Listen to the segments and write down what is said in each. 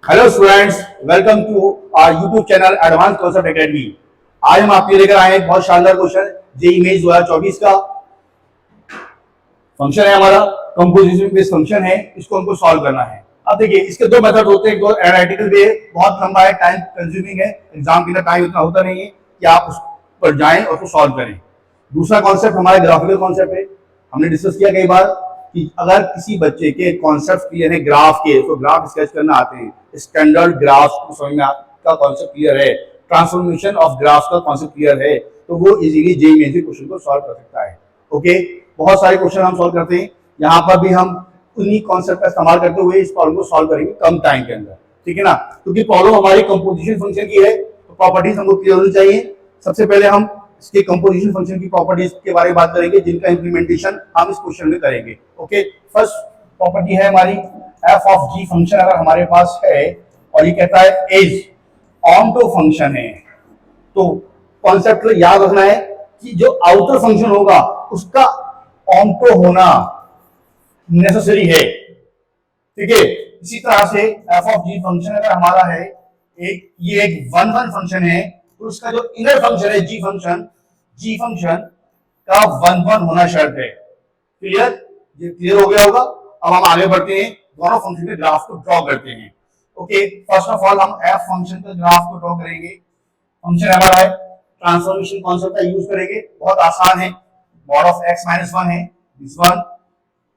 Hello students, welcome to our YouTube channel advance concept academy. आज हम आपके लेकर आए हैं एक बहुत शानदार क्वेश्चन। जेईई मेंस 2024 का फंक्शन है हमारा, कंपोजिशन बेस्ड फंक्शन है। इसको हमको सॉल्व करना है। अब देखिए, इसके दो मेथड होते हैं। दो एनालिटिकल वे, बहुत लंबा है, टाइम कंज्यूमिंग है, एग्जाम के लिए टाइम इतना होता नहीं है कि आप उस पर जाएं और उसको सॉल्व करें। दूसरा कॉन्सेप्ट हमारा ग्राफिकल कॉन्सेप्ट है। हमने डिस्कस किया कई बार कि अगर किसी बच्चे के कॉन्सेप्ट क्लियर है ग्राफ के, तो ग्राफ स्केच करना आते हैं, स्टैंडर्ड ग्राफ को समझ में का कॉन्सेप्ट क्लियर है, ट्रांसफॉर्मेशन ऑफ ग्राफ का कॉन्सेप्ट क्लियर है, तो वो इजीली जेईई मेंस के क्वेश्चन को सॉल्व कर सकता है। ओके, बहुत सारे क्वेश्चन हम सॉल्व करते हैं। यहाँ पर भी हम उन्हीं कॉन्सेप्ट का इस्तेमाल करते हुए इस प्रॉब्लम को सॉल्व करेंगे कम टाइम के अंदर। ठीक है ना, क्योंकि प्रॉब्लम हमारी कंपोजिशन फंक्शन की है, तो प्रॉपर्टीज हमको क्लियर होनी चाहिए। सबसे पहले हम इसके कंपोजिशन फंक्शन की प्रॉपर्टीज के बारे में बात करेंगे, जिनका इंप्लीमेंटेशन हम इस क्वेश्चन में करेंगे। ओके, फर्स्ट प्रॉपर्टी है हमारी एफ ऑफ जी फंक्शन। अगर हमारे पास है और ये कहता है इज ऑनटो फंक्शन है, तो कॉन्सेप्ट याद रखना है कि जो आउटर फंक्शन होगा उसका ऑनटो होना नेसेसरी है। ठीक है, इसी तरह से एफ ऑफ जी फंक्शन अगर हमारा है ये एक वन वन फंक्शन है, तो उसका जो इनर फंक्शन है जी फंक्शन का वन वन होना शर्त है। क्लियर? ये क्लियर हो गया होगा। अब हम आगे बढ़ते हैं, दोनों फंक्शन के ग्राफ को ड्रॉ करते हैं। ओके, फर्स्ट ऑफ ऑल हम एफ फंक्शन के ग्राफ को ड्रॉ करेंगे। फंक्शन हमारा है, ट्रांसफॉर्मेशन कॉन्सेप्ट का यूज करेंगे, बहुत आसान है। Mod of x minus one है, this one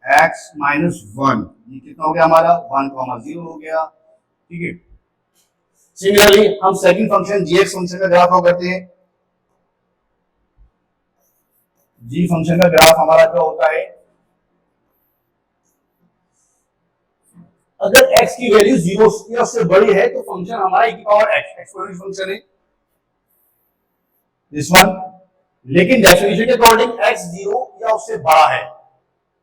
x minus one, ये कितना हो गया हमारा 1,0 हो गया। ठीक है, सिमिलरली हम सेकंड फंक्शन जी एक्स फंक्शन का ग्राफ ड्रॉ करते हैं। जी फंक्शन का ग्राफ हमारा क्या होता है, अगर x की वैल्यू 0 से बड़ी है तो फंक्शन हमारा e की पावर x एक्सपोनेंशियल फंक्शन है, दिस वन। लेकिन डेफिनेशन के अकॉर्डिंग x 0 या उससे बड़ा है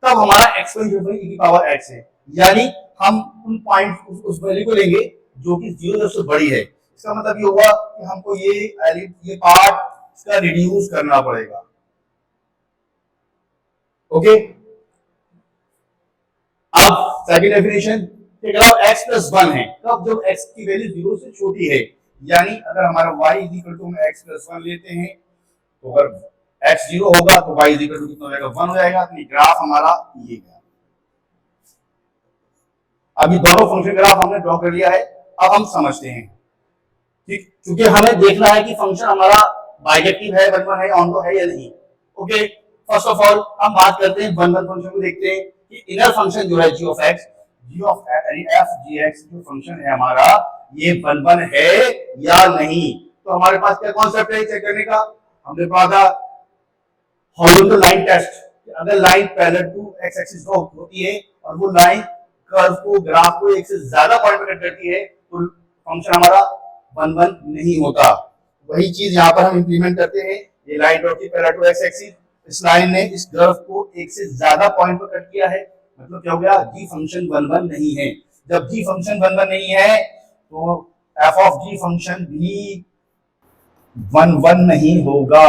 तब हमारा एक्सपोनेंशियल फंक्शन e की पावर x है। यानी हम उन पॉइंट उस वैल्यू को लेंगे जो कि 0 से बड़ी है। इसका मतलब ये हुआ कि हमको ये पार्ट इसका रिड्यूस करना पड़ेगा। ओके, अब second definition x plus one है, तब जब x की वैल्यू 0 से छोटी है, यानी अगर हमारा y is equal to x plus one लेते हैं, तो अगर x 0 होगा तो y इज इक्वल टू कितना हो जाएगा 1 हो जाएगा। तो ये ग्राफ हमारा ये गया। अभी दोनों फंक्शन ग्राफ हमने ड्रॉ कर लिया है, अब हम समझते हैं। ठीक, क्योंकि हमें देखना है कि फंक्शन हमारा बाइजेक्टिव है, वन वन है, ऑनटो है या नहीं। ओके, फर्स्ट ऑफ ऑल हम बात करते हैं वन वन फंक्शन को, देखते हैं कि इनर फंक्शन जो है g of x f g x जो फंक्शन है हमारा, ये वन वन है या नहीं। तो हमारे पास क्या कॉन्सेप्ट है चेक करने का, हमने पढ़ा था हॉरिजॉन्टल लाइन टेस्ट। अगर line parallel to x axis होती है और वो लाइन कर्व को, ग्राफ को एक से ज्यादा पॉइंट पर कट करती है, तो फंक्शन हमारा वन वन नहीं होता। वही चीज यहाँ पर हम इंप्लीमेंट करते हैं। ये लाइन ड्रॉ की पैरेलल टू एक्स एक्सिस, इस लाइन ने इस ग्राफ को एक से ज्यादा पॉइंट पर कट किया है, मतलब क्या हो गया, जी फंक्शन वन वन नहीं है। जब जी फंक्शन वन वन नहीं है तो एफ ऑफ जी फंक्शन भी वन वन नहीं होगा।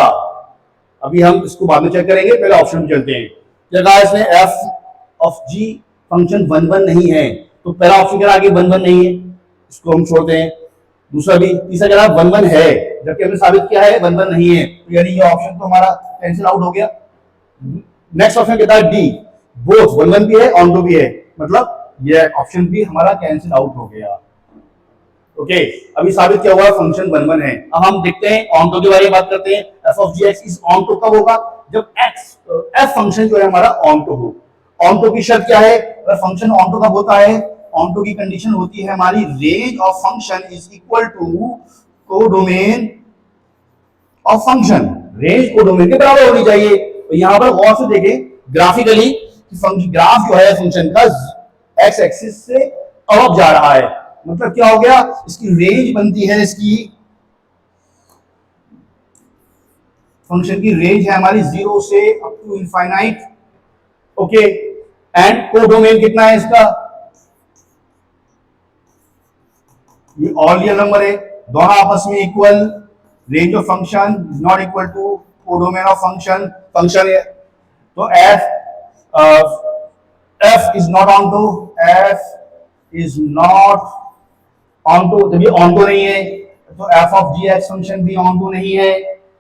अभी हम इसको बाद में चेक करेंगे, पहले ऑप्शन में चलते हैं। जगह इसमें f of g function one one नहीं है, तो पहला ऑप्शन कह आगे वन वन नहीं है, इसको हम छोड़ते हैं। दूसरा भी, तीसरा कह वन वन है, जबकि हमने साबित किया है वन वन नहीं है, तो यानी ये ऑप्शन तो हमारा कैंसिल आउट हो गया। नेक्स्ट ऑप्शन कहता है डी, बोथ वन वन भी है, ऑनटो भी है, मतलब ये ऑप्शन भी हमारा कैंसिल आउट हो गया। ओके, अभी साबित क्या हुआ, फंक्शन वन वन है। अब हम देखते हैं ऑनटो के बारे में बात करते हैं। F of g x is onto कब होगा, जब एक्स एफ फंक्शन जो है हमारा ऑनटो हो। ऑनटो की शर्त क्या है, अगर फंक्शन ऑनटो कब होता है, ऑनटो की कंडीशन होती है हमारी range of function is equal to codomain of function. Range codomain के बराबर होनी चाहिए। तो यहां पर गौर से देखें ग्राफिकली, ग्राफ जो है फंक्शन का एक्स एक्सिस से अब जा रहा है, मतलब क्या हो गया, इसकी रेंज बनती है, इसकी फंक्शन की रेंज है हमारी 0 से up to infinite. Okay, and codomain कितना है इसका, ये ऑल रियल नंबर है, दोनों आपस में equal. Range of function is not equal to codomain of function. Function तो f is not onto, f is not onto, जब ये ऑन टू नहीं है तो f of g x function भी ऑन टू नहीं है,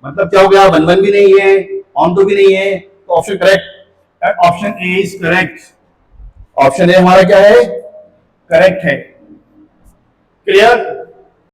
मतलब क्या हो गया, वन वन भी नहीं है, ऑन टू भी नहीं है, तो option correct, option A is correct, option A हमारा क्या है, करेक्ट है। क्लियर?